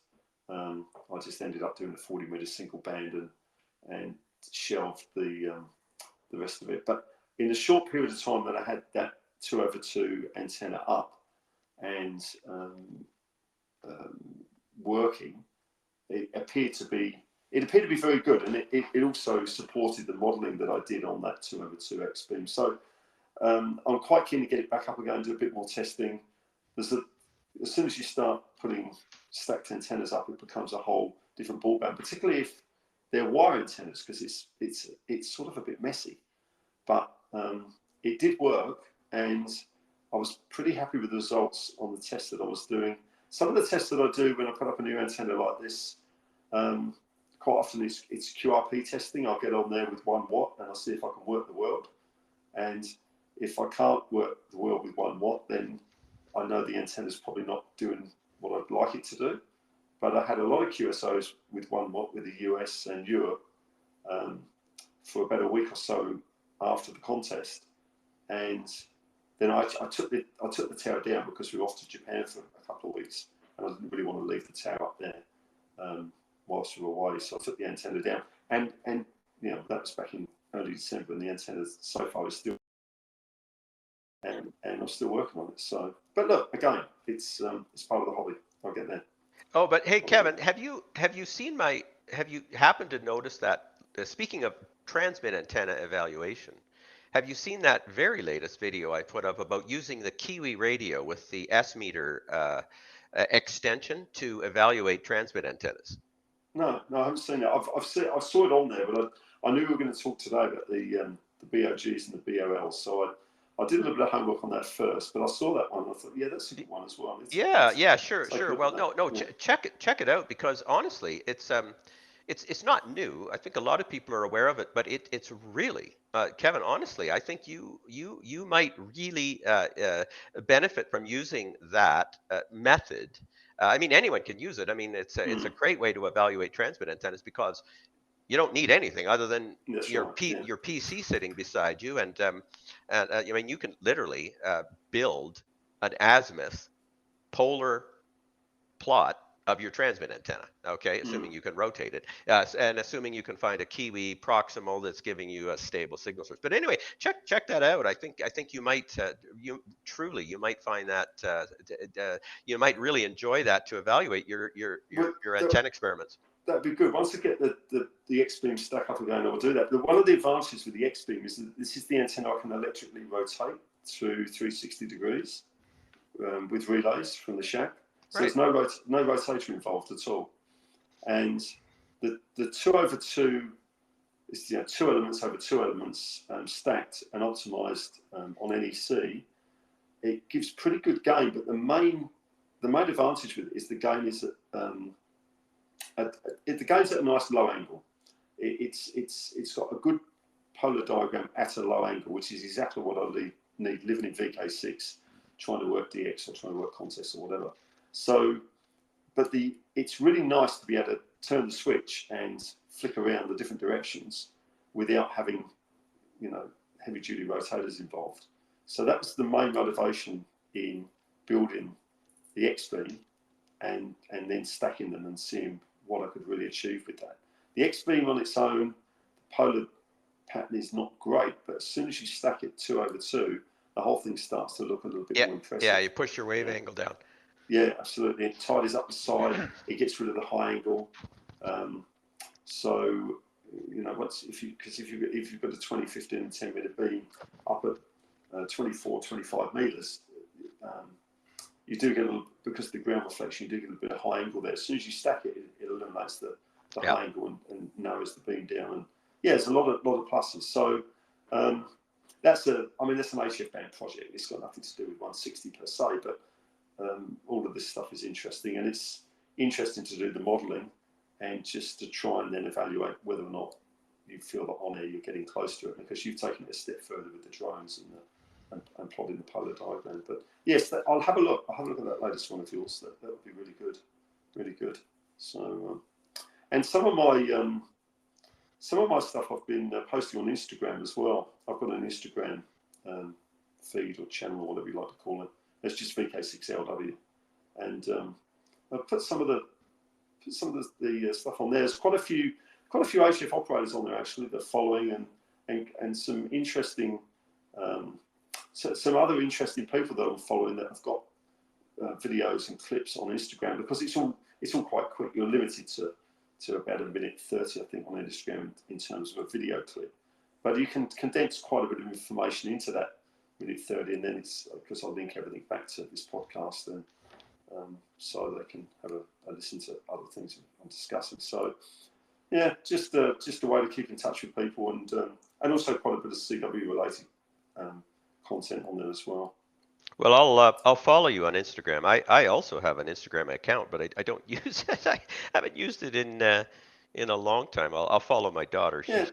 I just ended up doing the 40-meter single band and shelved the rest of it. But in a short period of time that I had that 2/2 antenna up and working, it appeared to be very good, and it also supported the modelling that I did on that 2/2 X beam. So I'm quite keen to get it back up again and do a bit more testing. As soon as you start putting stacked antennas up, it becomes a whole different ballgame, particularly if they're wire antennas, because it's sort of a bit messy. But it did work, and I was pretty happy with the results on the tests that I was doing. Some of the tests that I do when I put up a new antenna like this, quite often it's QRP testing. I'll get on there with 1 watt and I'll see if I can work the world. And if I can't work the world with 1 watt, then I know the antenna's probably not doing what I'd like it to do. But I had a lot of QSOs with 1 watt with the US and Europe for about a week or so after the contest, and then I took the tower down because we were off to Japan for a couple of weeks, and I didn't really want to leave the tower up there whilst we were away. So I took the antenna down, and you know, that was back in early December, and the antenna so far is still, and I'm still working on it. So, but look, again, it's part of the hobby. I'll get there. Oh, but hey, Kevin, have you happened to notice that, speaking of transmit antenna evaluation, have you seen that very latest video I put up about using the Kiwi radio with the S meter extension to evaluate transmit antennas? No, I haven't seen that. I saw it on there, but I knew we were going to talk today about the BOGs and the BOLs, so I did a little bit of homework on that first. But I saw that one. I thought, yeah, that's a good one as well. Yeah, sure. Well, no, yeah. check it out, because honestly, it's not new. I think a lot of people are aware of it, but it's really, Kevin, honestly, I think you might really benefit from using that method. I mean, anyone can use it. I mean, it's a great way to evaluate transmit antennas, because you don't need anything other than your PC sitting beside you, and I mean, you can literally build an azimuth polar plot of your transmit antenna, okay, assuming you can rotate it, and assuming you can find a Kiwi proximal that's giving you a stable signal source. But anyway, check that out. I think you might you might find that you might really enjoy that to evaluate your antenna experiments. That'd be good. Once I get the X beam stack up again, I'll do that. But one of the advantages with the X beam is that this is the antenna I can electrically rotate through 360 degrees with relays from the shack. So there's no rotator involved at all. And the 2/2 is 2 elements over 2 elements stacked and optimized on NEC. It gives pretty good gain, but the main advantage with it is the gain is that the gain's at a nice low angle. It's got a good polar diagram at a low angle, which is exactly what I need living in VK6, trying to work DX or trying to work contests or whatever. So, but it's really nice to be able to turn the switch and flick around the different directions without having, heavy duty rotators involved. So that was the main motivation in building the X beam and then stacking them and seeing what I could really achieve with that. The X beam on its own, the polar pattern is not great, but as soon as you stack it 2/2, the whole thing starts to look a little bit more impressive. Yeah, you push your wave angle down. Yeah, absolutely. It tidies up the side. It gets rid of the high angle. So, if you've got a 20, 15, and 10 meter beam up at 24, 25 meters, you do get because of the ground reflection, you do get a bit of high angle there. As soon as you stack it, it eliminates the high angle and narrows the beam down. And yeah, there's a lot of pluses. So that's an HF band project. It's got nothing to do with 160 per se, but all of this stuff is interesting, and it's interesting to do the modelling and just to try and then evaluate whether or not you feel that on air you're getting close to it, because you've taken it a step further with the drones and plotting the polar diagram. But yes, I'll have a look. I'll have a look at that latest one of yours. That would be really good, really good. So, and some of my stuff I've been posting on Instagram as well. I've got an Instagram feed or channel or whatever you like to call it. It's just VK6LW, and I've put some of the stuff on there. There's quite a few HF operators on there actually that are following, and some interesting some other interesting people that I'm following that have got videos and clips on Instagram, because it's all quite quick. You're limited to about 1:30, I think, on Instagram in terms of a video clip, but you can condense quite a bit of information into that 1:30, and then it's because I'll link everything back to this podcast, and so they can have a listen to other things I'm discussing. So yeah, just a way to keep in touch with people, and also quite a bit of CW related content on there as well. Well, I'll follow you on Instagram. I also have an Instagram account, but I don't use it. I haven't used it in a long time. I'll follow my daughter. Yeah,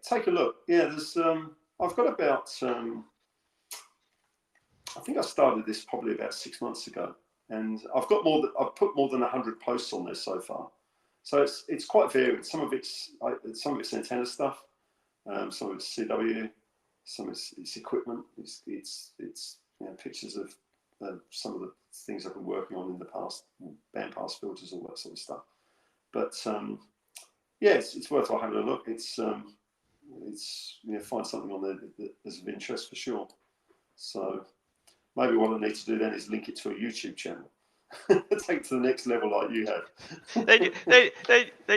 take a look. Yeah, there's I've got about I think I started this probably about 6 months ago, and I've put more than 100 posts on there so far. So it's quite varied. Some of it's antenna stuff, some of it's CW, some of it's equipment. It's pictures of some of the things I've been working on in the past, bandpass filters, all that sort of stuff. But yeah, it's worthwhile having a look. It's find something on there that is of interest for sure. So maybe what I need to do then is link it to a YouTube channel. Take it to the next level like you have. then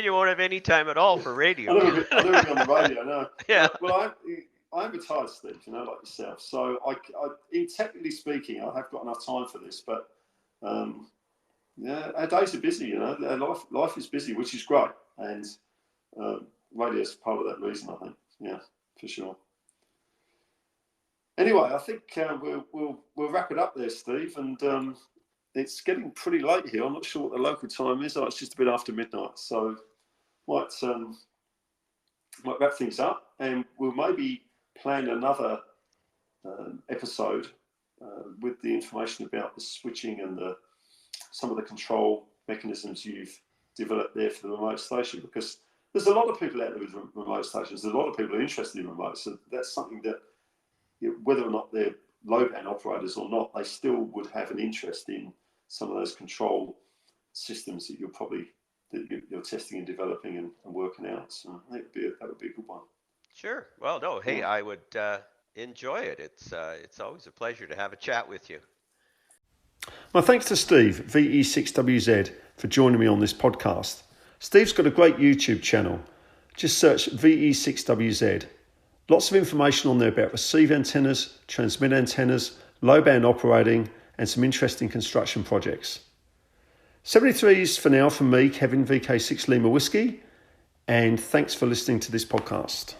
you won't have any time at all for radio. I'll never be on the radio, no. Yeah. Well, I'm retired, Steve, like yourself. So technically speaking, I have got enough time for this, but yeah, our days are busy, our life is busy, which is great. And radio is part of that reason, I think. Yeah, for sure. Anyway, I think we'll wrap it up there, Steve, and it's getting pretty late here. I'm not sure what the local time is. It's just a bit after midnight, so might wrap things up, and we'll maybe plan another episode with the information about the switching and some of the control mechanisms you've developed there for the remote station, because there's a lot of people out there with remote stations. There's a lot of people who are interested in remote, so that's something that, whether or not they're low band operators or not, they still would have an interest in some of those control systems that you're testing and developing and working out. So I think that would be a good one. Sure. Well, no, hey, I would enjoy it. It's always a pleasure to have a chat with you. My thanks to Steve VE6WZ for joining me on this podcast. Steve's got a great YouTube channel. Just search VE6WZ. Lots of information on there about receive antennas, transmit antennas, low band operating, and some interesting construction projects. 73s for now from me, Kevin, VK6 Lima Whiskey, and thanks for listening to this podcast.